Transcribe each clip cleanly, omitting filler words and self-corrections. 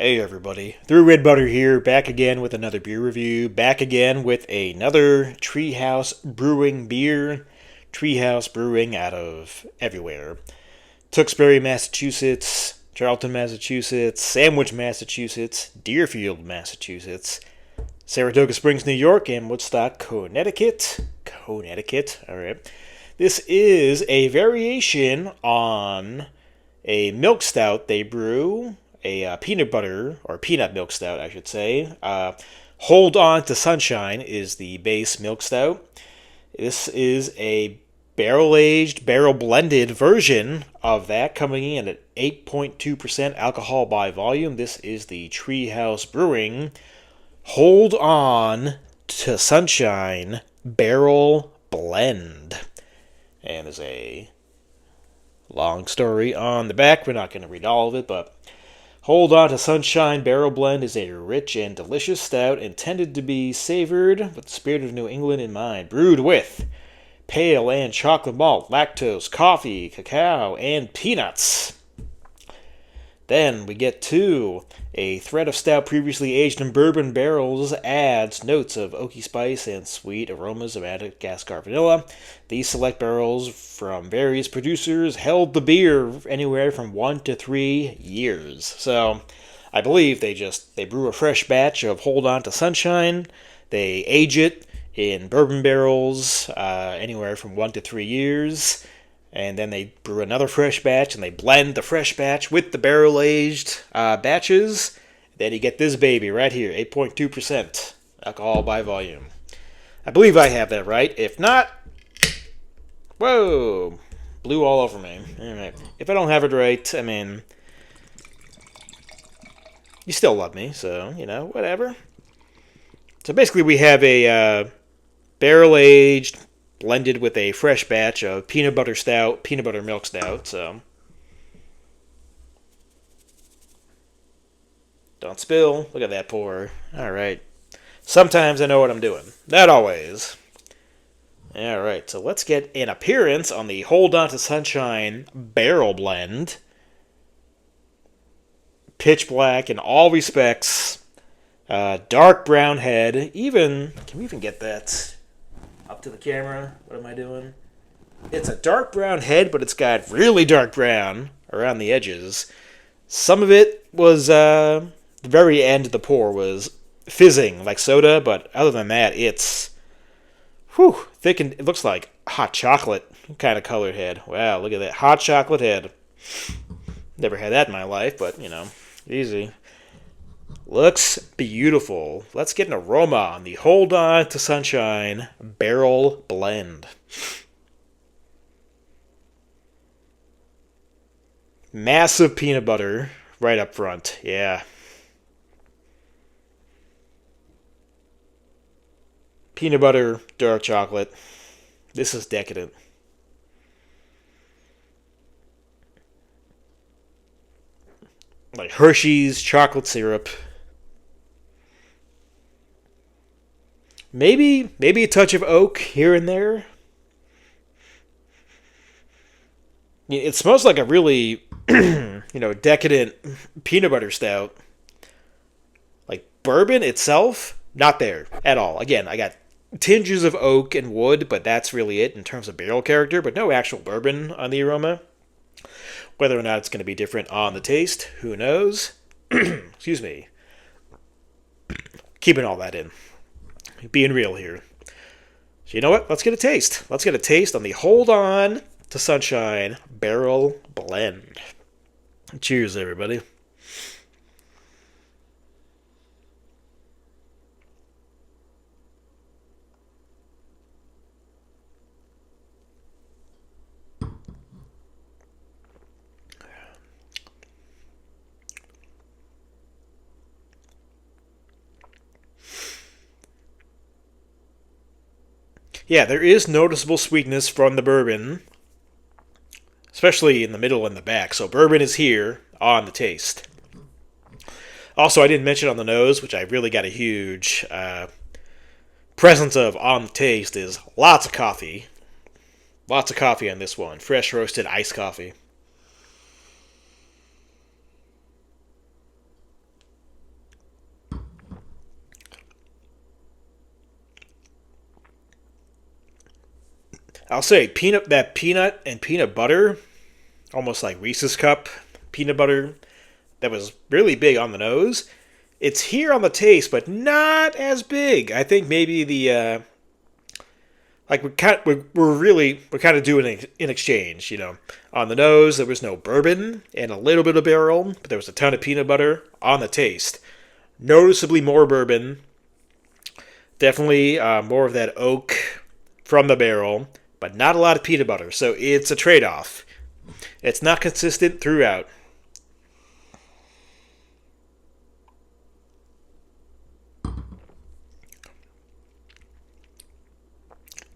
Hey everybody, ThrewRedButter here, back again with another beer review, back again with another Treehouse Brewing beer. Treehouse Brewing out of everywhere. Tewksbury, Massachusetts, Charlton, Massachusetts, Sandwich, Massachusetts, Deerfield, Massachusetts, Saratoga Springs, New York, and Woodstock, Connecticut. Alright. This is a variation on a milk stout they brew, a peanut butter, or peanut milk stout, I should say. Hold On to Sunshine is the base milk stout. This is a barrel-aged, barrel-blended version of that, coming in at 8.2% alcohol by volume. This is the Treehouse Brewing Hold On to Sunshine Barrel Blend. And there's a long story on the back. We're not going to read all of it, but Hold On to Sunshine Barrel Blend is a rich and delicious stout intended to be savored with the spirit of New England in mind. Brewed with pale and chocolate malt, lactose, coffee, cacao, and peanuts. Then we get to a thread of stout previously aged in bourbon barrels adds notes of oaky spice and sweet aromas of Madagascar vanilla. These select barrels from various producers held the beer anywhere from 1 to 3 years. So I believe they brew a fresh batch of Hold On to Sunshine. They age it in bourbon barrels anywhere from 1 to 3 years. And then they brew another fresh batch, and they blend the fresh batch with the barrel-aged batches. Then you get this baby right here, 8.2% alcohol by volume. I believe I have that right. If not, whoa, blew all over me. Anyway, if I don't have it right, I mean, you still love me, so, whatever. So basically we have a barrel-aged, blended with a fresh batch of peanut butter milk stout, so don't spill. Look at that pour. Alright. Sometimes I know what I'm doing. Not always. Alright, so let's get an appearance on the Hold On to Sunshine Barrel Blend. Pitch black in all respects. Dark brown head. Can we even get that up to the camera? What am I doing? It's a dark brown head, but it's got really dark brown around the edges. Some of it was, the very end of the pour was fizzing like soda, but other than that, it's thick, and it looks like hot chocolate kind of colored head. Wow, look at that. Hot chocolate head. Never had that in my life, but, easy. Looks beautiful. Let's get an aroma on the Hold On to Sunshine Barrel Blend. Massive peanut butter right up front. Yeah. Peanut butter, dark chocolate. This is decadent. Like Hershey's chocolate syrup. Maybe a touch of oak here and there. It smells like a really, decadent peanut butter stout. Like bourbon itself, not there at all. Again, I got tinges of oak and wood, but that's really it in terms of barrel character, but no actual bourbon on the aroma. Whether or not it's going to be different on the taste, who knows? Excuse me. Keeping all that in. Being real here. So you know what? Let's get a taste. Let's get a taste on the Hold On to Sunshine Barrel Blend. Cheers, everybody. Yeah, there is noticeable sweetness from the bourbon, especially in the middle and the back. So bourbon is here on the taste. Also, I didn't mention on the nose, which I really got a huge presence of on the taste, is lots of coffee. Lots of coffee on this one. Fresh roasted iced coffee. I'll say peanut and peanut butter, almost like Reese's Cup peanut butter, that was really big on the nose. It's here on the taste, but not as big. I think maybe the like we're kind of doing an exchange. On the nose there was no bourbon and a little bit of barrel, but there was a ton of peanut butter. On the taste, noticeably more bourbon, definitely more of that oak from the barrel, but not a lot of peanut butter. So it's a trade-off. It's not consistent throughout.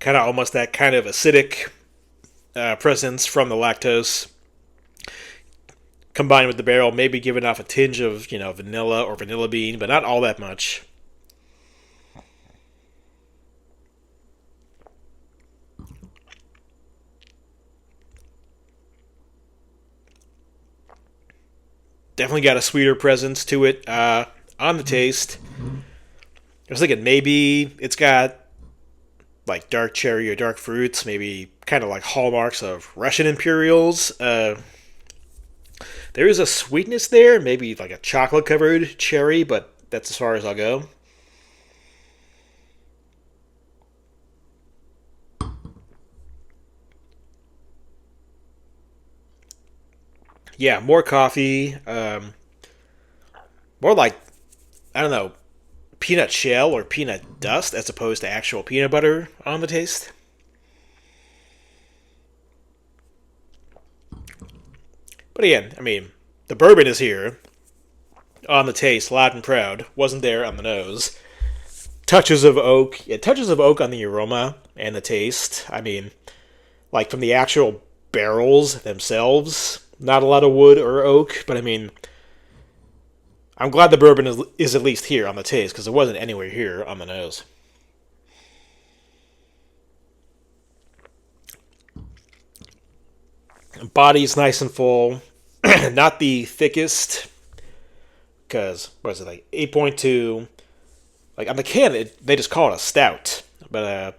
Kind of almost that kind of acidic presence from the lactose, combined with the barrel, maybe giving off a tinge of vanilla or vanilla bean, but not all that much. Definitely got a sweeter presence to it on the taste. I was thinking maybe it's got like dark cherry or dark fruits, maybe kind of like hallmarks of Russian Imperials. There is a sweetness there, maybe like a chocolate-covered cherry, but that's as far as I'll go. Yeah, more coffee, more like, I don't know, peanut shell or peanut dust as opposed to actual peanut butter on the taste. But again, I mean, the bourbon is here on the taste, loud and proud. Wasn't there on the nose. Touches of oak. Yeah, touches of oak on the aroma and the taste. I mean, like from the actual barrels themselves, not a lot of wood or oak, but I mean, I'm glad the bourbon is at least here on the taste, because it wasn't anywhere here on the nose. Body's nice and full. Not the thickest, because, what is it, like 8.2. Like, on the can, they just call it a stout. But,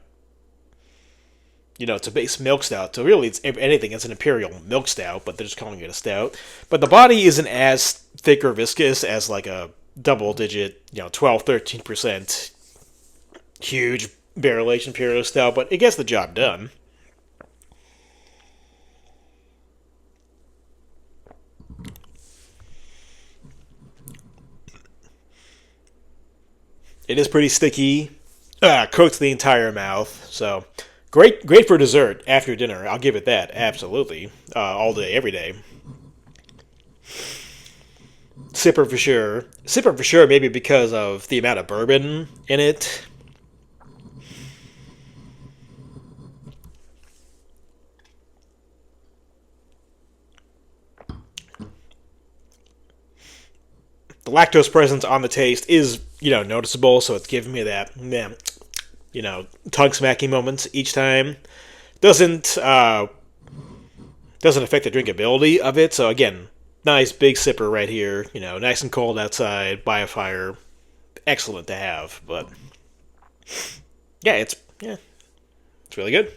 it's a base milk stout. So really, if anything, it's an imperial milk stout, but they're just calling it a stout. But the body isn't as thick or viscous as like a double-digit, 12, 13% huge barrel-aged imperial stout, but it gets the job done. It is pretty sticky, coats the entire mouth, so great for dessert after dinner. I'll give it that, absolutely, all day, every day. Sipper for sure. Sipper for sure, maybe because of the amount of bourbon in it. The lactose presence on the taste is, noticeable, so it's giving me that, tongue smacking moments each time. Doesn't affect the drinkability of it, so again, nice big sipper right here, nice and cold outside, by a fire. Excellent to have, but it's really good.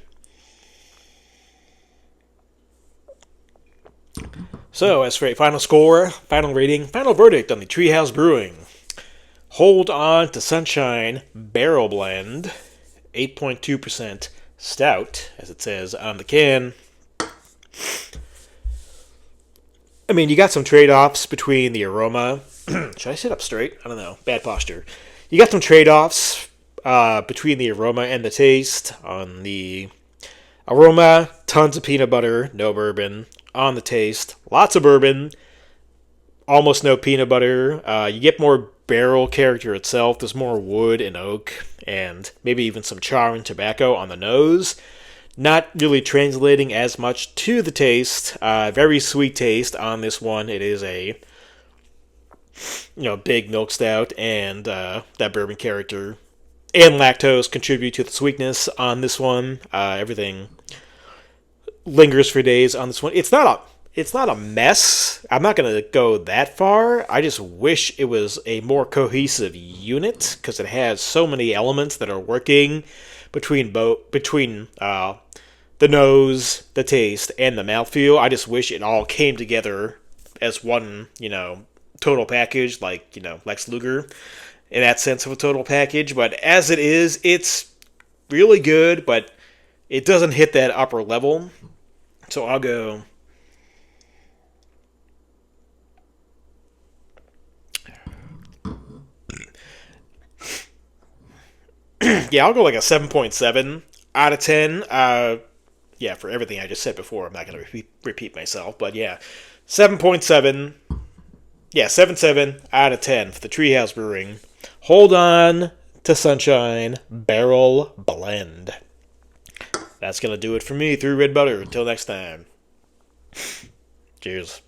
So, as for a final score, final rating, final verdict on the Treehouse Brewing Hold On to Sunshine Barrel Blend, 8.2% stout, as it says on the can. I mean, you got some trade-offs between the aroma. Should I sit up straight? I don't know. Bad posture. You got some trade-offs between the aroma and the taste. On the aroma, tons of peanut butter, no bourbon. On the taste, lots of bourbon, almost no peanut butter. You get more barrel character itself. There's more wood and oak, and maybe even some char and tobacco on the nose. Not really translating as much to the taste. Very sweet taste on this one. It is a big milk stout, and that bourbon character and lactose contribute to the sweetness on this one. Everything lingers for days on this one. It's not a mess. I'm not going to go that far. I just wish it was a more cohesive unit, because it has so many elements that are working between the nose, the taste, and the mouthfeel. I just wish it all came together as one, total package, like, Lex Luger, in that sense of a total package. But as it is, it's really good, but it doesn't hit that upper level. So I'll go... yeah, I'll go like a 7.7 out of 10. Yeah, for everything I just said before, I'm not going to repeat myself. But yeah, 7.7. Yeah, 7.7 out of 10 for the Treehouse Brewing. Hold On to Sunshine Barrel Blend. That's going to do it for me, Through Red Butter. Until next time. Cheers.